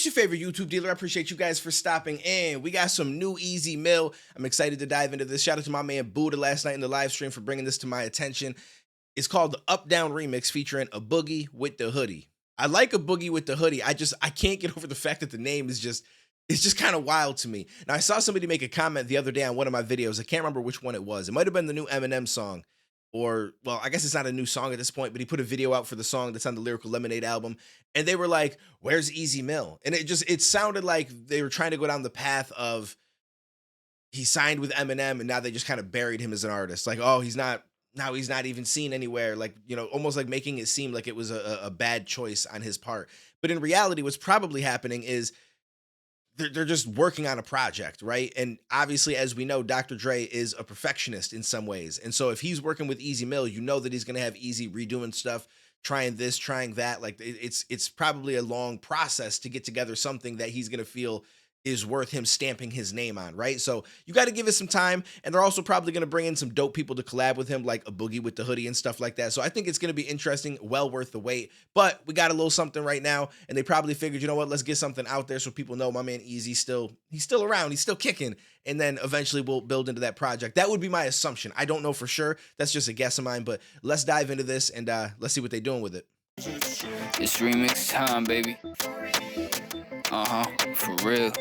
It's your favorite YouTube dealer. I appreciate you guys for stopping in. We got some new Easy Mill. I'm excited to dive into this. Shout out to my man Buddha last night in the live stream for bringing this to my attention. It's called the Up Down Remix featuring A Boogie with the Hoodie. I like A Boogie with the Hoodie. I can't get over the fact that the name is just, it's just kind of wild to me. Now, I saw somebody make a comment the other day on one of my videos. I can't remember which one it was. It might have been the new Eminem song. Or, well, I guess it's not a new song at this point, but he put a video out for the song that's on the Lyrical Lemonade album. And they were like, where's Easy Mill? And it sounded like they were trying to go down the path of he signed with Eminem and now they just kind of buried him as an artist. Like, oh, he's not even seen anywhere. Like, you know, almost like making it seem like it was a bad choice on his part. But in reality, what's probably happening is they're just working on a project, right? And obviously, as we know, Dr. Dre is a perfectionist in some ways. And so if he's working with Easy Mill, you know that he's going to have Easy redoing stuff, trying this, trying that. Like it's probably a long process to get together something that he's going to feel is worth him stamping his name on, right? So you got to give it some time. And they're also probably going to bring in some dope people to collab with him, like A Boogie with the Hoodie and stuff like that. So I think it's going to be interesting, well worth the wait. But we got a little something right now, and they probably figured, you know what, let's get something out there so people know my man Easy he's still around, he's still kicking, and then eventually we'll build into that project. That would be my assumption. I don't know for sure. That's just a guess of mine, but let's dive into this and let's see what they're doing with it. It's remix time, baby. For real.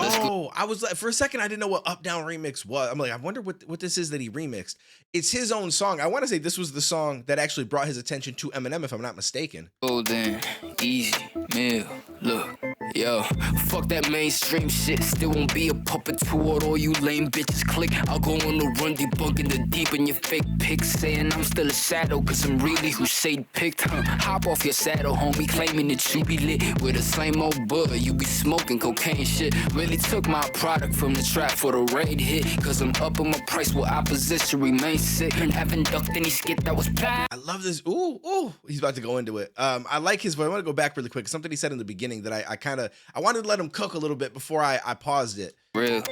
Oh, I was like, for a second, I didn't know what Up Down Remix was. I'm like, I wonder what this is that he remixed. It's his own song. I want to say this was the song that actually brought his attention to Eminem, if I'm not mistaken. Golden, Easy Mill, look. Yo, fuck that mainstream shit. Still won't be a puppet to all you lame bitches click. I'll go on the run, debunking the deep in your fake pics, saying I'm still a shadow, cause I'm really who Shady picked. Hop off your saddle, homie, claiming that you be lit with the same old bud. You be smoking cocaine shit. Really took my product from the trap for the raid hit, cause I'm up on my price while opposition remains sick. And haven't ducked any skit that was bad. I love this. Ooh, he's about to go into it. I like his voice. I want to go back really quick. Something he said in the beginning that I wanted to let him cook a little bit before I paused it. Real.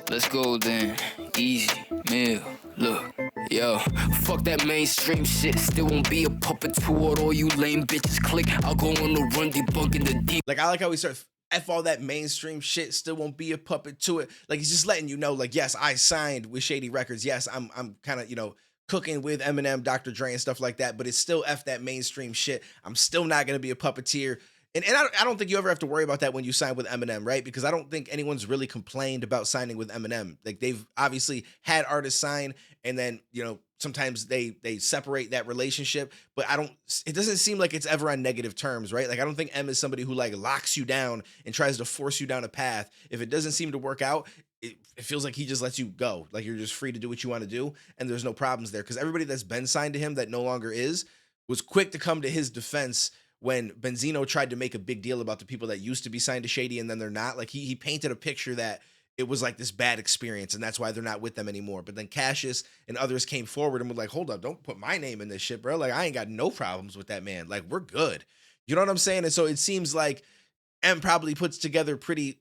Let's go then. Easy Mill, look. Yo, fuck that mainstream shit. Still won't be a puppet to all you lame bitches click. I'll go on the run, debunking the deep. Like, I like how he starts, F all that mainstream shit, still won't be a puppet to it. Like, he's just letting you know, like, yes, I signed with Shady Records. Yes, I'm kind of, you know, cooking with Eminem, Dr. Dre and stuff like that, but it's still F that mainstream shit. I'm still not going to be a puppeteer. And I don't think you ever have to worry about that when you sign with Eminem, right? Because I don't think anyone's really complained about signing with Eminem. Like, they've obviously had artists sign, and then, you know, sometimes they separate that relationship, but it doesn't seem like it's ever on negative terms, right? Like, I don't think M is somebody who like locks you down and tries to force you down a path. If it doesn't seem to work out, it feels like he just lets you go. Like, you're just free to do what you want to do, and there's no problems there. Because everybody that's been signed to him that no longer is was quick to come to his defense when Benzino tried to make a big deal about the people that used to be signed to Shady and then they're not. Like, he painted a picture that it was like this bad experience and that's why they're not with them anymore. But then Cassius and others came forward and were like, hold up, don't put my name in this shit, bro. Like, I ain't got no problems with that man. Like, we're good. You know what I'm saying? And so it seems like M probably puts together pretty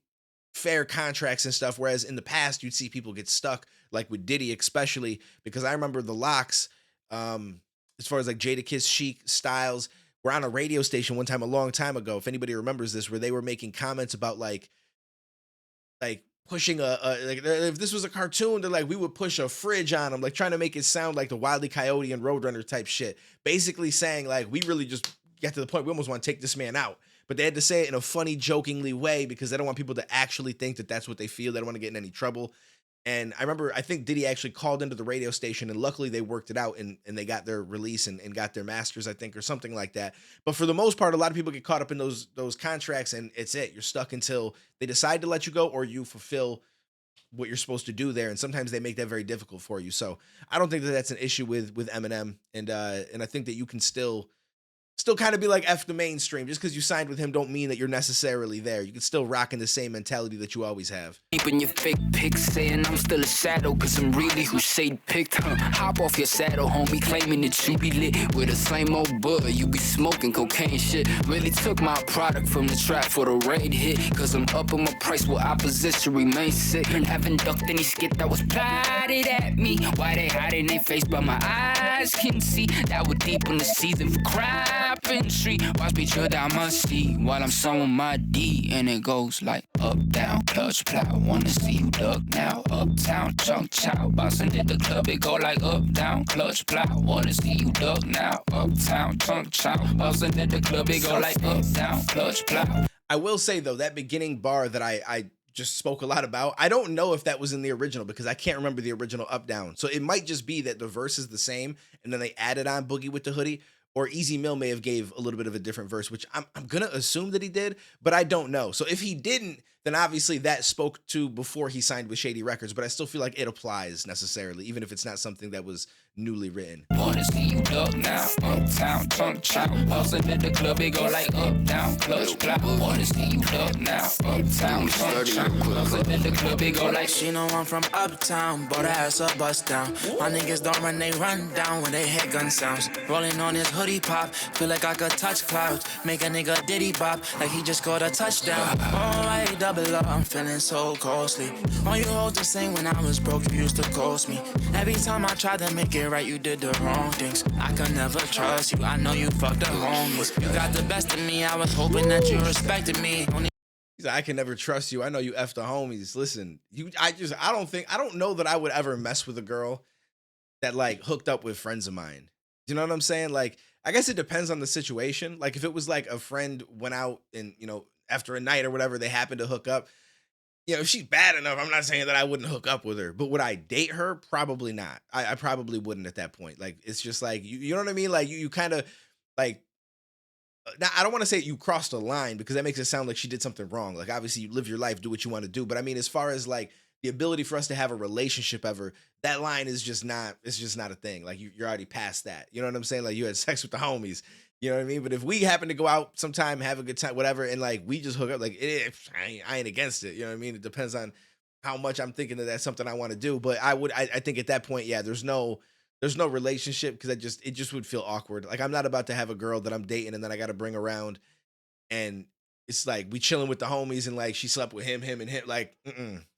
fair contracts and stuff, whereas in the past you'd see people get stuck, like with Diddy especially, because I remember the Locks, as far as like Jadakiss, Chic, Styles, were on a radio station one time a long time ago, if anybody remembers this, where they were making comments about like pushing like, if this was a cartoon, they're like, we would push a fridge on them, like trying to make it sound like the Wile E. Coyote and Roadrunner type shit, basically saying like, we really just got to the point we almost want to take this man out. But they had to say it in a funny, jokingly way because they don't want people to actually think that that's what they feel. They don't want to get in any trouble. And I think Diddy actually called into the radio station, and luckily they worked it out and they got their release and got their masters, I think, or something like that. But for the most part, a lot of people get caught up in those contracts, and it's it. You're stuck until they decide to let you go or you fulfill what you're supposed to do there. And sometimes they make that very difficult for you. So I don't think that that's an issue with Eminem. And I think that you can still kind of be like F the mainstream. Just because you signed with him don't mean that you're necessarily there. You can still rock in the same mentality that you always have. Keeping your fake pics, saying I'm still a shadow, cause I'm really who Shady picked. Hop off your saddle, homie, claiming that you be lit with the same old bud. You be smoking cocaine shit. Really took my product from the trap for the raid hit, cause I'm up on my price while opposition remains sick. And haven't ducked any skit that was plotted at me. Why they hiding their face but my eyes can see that we're deep in the season for crowd cropping street. Watch me chill down my seat while I'm sewing my D, and it goes like up, down, clutch, plow. Wanna see you duck now. Uptown, chunk, chow. Bouncing at the club, it go like up, down, clutch, plow. Wanna see you duck now. Uptown, chunk, chow. Bouncing at the club, it go like up, down, clutch, plow. I will say though, that beginning bar that I just spoke a lot about, I don't know if that was in the original because I can't remember the original up down. So it might just be that the verse is the same and then they added on Boogie with the Hoodie, or Easy Mill may have gave a little bit of a different verse, which I'm gonna assume that he did, but I don't know. So if he didn't, then obviously that spoke to before he signed with Shady Records, but I still feel like it applies necessarily, even if it's not something that was newly written. Wanna see you duck now, uptown, chunk, chow. Bouncing at the club, it go like up, down, clutch, plow. Wanna see you duck now, uptown, chunk, chow. Bouncing at the club, it go like. She know I'm from uptown, but her ass a bust down. My niggas don't run, they run down when they hear gun sounds. Rolling on his hoodie pop, feel like I could touch clouds. Make a nigga diddy bop, like he just scored a touchdown. Alright, double up, I'm feeling so costly. All you hoes the same when I was broke, you used to cost me. Every time I tried to make it right, you did the wrong things. I could never trust you, I know you fucked the homies. You got the best of me, I was hoping that you respected me. Only He's like, I can never trust you. I know you F the homies. Listen, I don't know that I would ever mess with a girl that like hooked up with friends of mine. You know what I'm saying? Like, I guess it depends on the situation. Like if it was like a friend went out and, after a night or whatever, they happened to hook up. If she's bad enough, I'm not saying that I wouldn't hook up with her, but would I date her? Probably not. I probably wouldn't at that point. Like, it's just like, you know what I mean? Like you kind of like, now I don't want to say you crossed a line because that makes it sound like she did something wrong. Like obviously you live your life, do what you want to do. But I mean, as far as like the ability for us to have a relationship ever, that line is just not, it's just not a thing. Like you're already past that. You know what I'm saying? Like you had sex with the homies. You know what I mean? But if we happen to go out sometime, have a good time, whatever, and like we just hook up, like I ain't against it. You know what I mean? It depends on how much I'm thinking that that's something I want to do. But I think at that point, yeah, there's no relationship because it just would feel awkward. Like I'm not about to have a girl that I'm dating and then I got to bring around and it's like we chilling with the homies and like she slept with him and him. Like,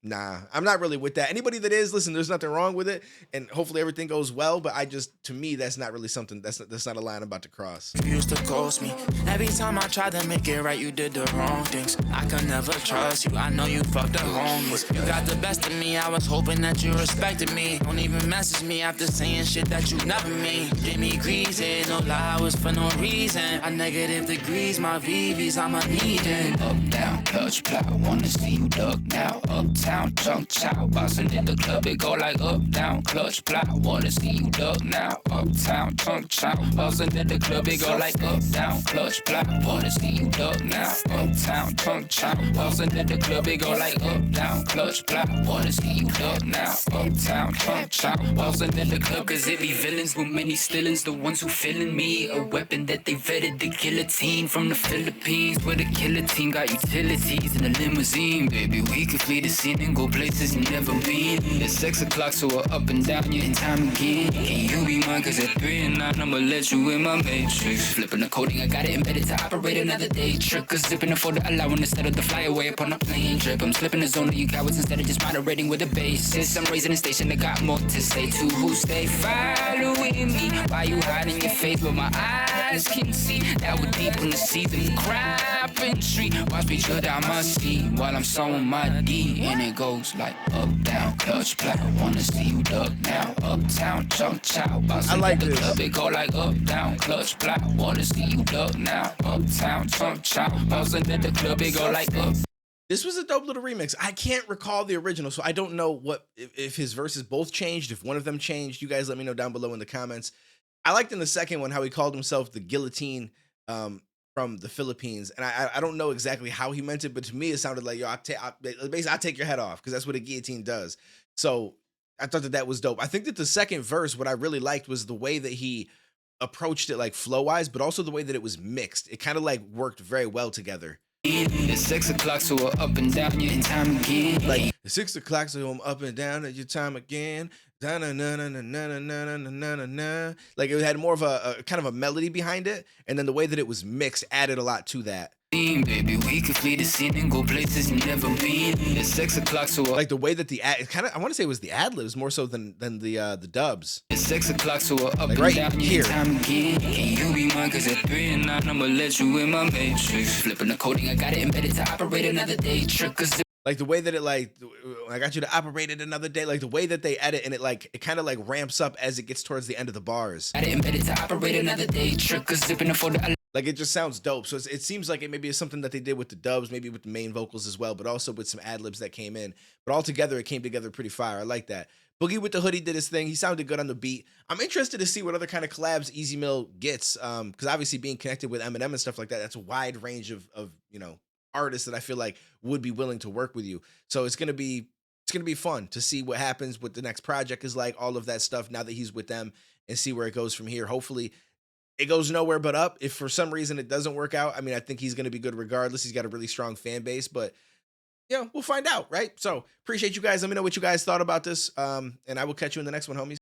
nah, I'm not really with that. Anybody that is, listen, there's nothing wrong with it, and hopefully everything goes well. But to me, that's not really something. That's not a line I'm about to cross. you used to cost me. Every time I tried to make it right, you did the wrong things. I could never trust you, I know you fucked the homies. You got the best of me, I was hoping that you respected me. Don't even message me after saying shit that you never mean. Give me greasy, no lie, was for no reason. I negative degrees, my VVs, I'm a needin'. Up, down, clutch, plow. Wanna see you duck now. Uptown, chunk, chow. Bouncing in the club, it go like up, down, clutch, plow. Wanna see you duck now. Uptown, chunk, chow. Bouncing in the club, it go like up, down, clutch, plow. Wanna see you duck now. Uptown, chunk, chow. Bouncing in the club, it go like up, down, clutch, plow. Wanna see you duck now. Uptown, chunk, chow. Bouncing in the club, cause it be villains with many stillings. The ones who feeling me, a weapon that they vetted. The guillotine from the Philippines, where the killer team got utilities in a limousine. Baby, we can flee the scene and go places you never been. It's 6 o'clock, so we're up and down, you're in time again. Can you be mine? Cause at 3 and 9, I'ma let you in my matrix. Flipping the coding, I got it embedded to operate another day trick. Cause zipping the folder, allowing instead of the fly away upon a plane trip. I'm slipping the zone of you cowards instead of just moderating with a basis. I'm raising the station, I got more to say to who stay following me. Why you hiding your face but my eyes can see? That we're deep in the season, cropping tree. Watch me chill down my seat while I'm sewing my D, and it goes like up, down, clutch, plow. Wanna see you duck now. Uptown, chunk, chow. I like the this. club, it go like up, down, clutch, plow. Wanna see you duck now. Uptown, chunk, chow. Bouncing at the club, it go like up. This was a dope little remix. I can't recall the original, so I don't know if his verses both changed, if one of them changed. You guys let me know down below in the comments. I liked in the second one how he called himself the guillotine from the Philippines, and I don't know exactly how he meant it, but to me it sounded like, yo, basically I take your head off because that's what a guillotine does. So I thought that was dope. I think that the second verse, what I really liked was the way that he approached it, like flow wise, but also the way that it was mixed. It kind of like worked very well together. It's 6 o'clock, so we're up and down, you're in time again. Like it's 6 o'clock, so I'm up and down at your time again. Like it had more of a kind of a melody behind it, and then the way that it was mixed added a lot to that. Baby, we could flee the scene and go places you never been. It's 6 o'clock, so Like the way that the ad, kind of, I want to say it was the ad libs more so than the dubs. it's 6 o'clock, so we're up Like right and down here. time again. Can you be mine? Cause at 3 and 9, I'ma let you in my matrix. Flipping the coding, I got it embedded to operate another day. Trick, cause Like the way that it like, I got you to operate it another day. Like the way that they edit and it kind of like ramps up as it gets towards the end of the bars. got it embedded to operate another day. Trick, cause zipping the photo. Like it just sounds dope. So it seems like it maybe is something that they did with the dubs, maybe with the main vocals as well, but also with some ad libs that came in. But all together, it came together pretty fire. I like that. Boogie with the Hoodie did his thing. He sounded good on the beat. I'm interested to see what other kind of collabs Easy Mill gets. Because obviously being connected with Eminem and stuff like that, that's a wide range of artists that I feel like would be willing to work with you. So it's gonna be fun to see what happens, what the next project is like, all of that stuff now that he's with them, and see where it goes from here. Hopefully it goes nowhere but up. If for some reason it doesn't work out, I mean, I think he's going to be good regardless. He's got a really strong fan base, but we'll find out, right? So appreciate you guys. Let me know what you guys thought about this. And I will catch you in the next one, homies.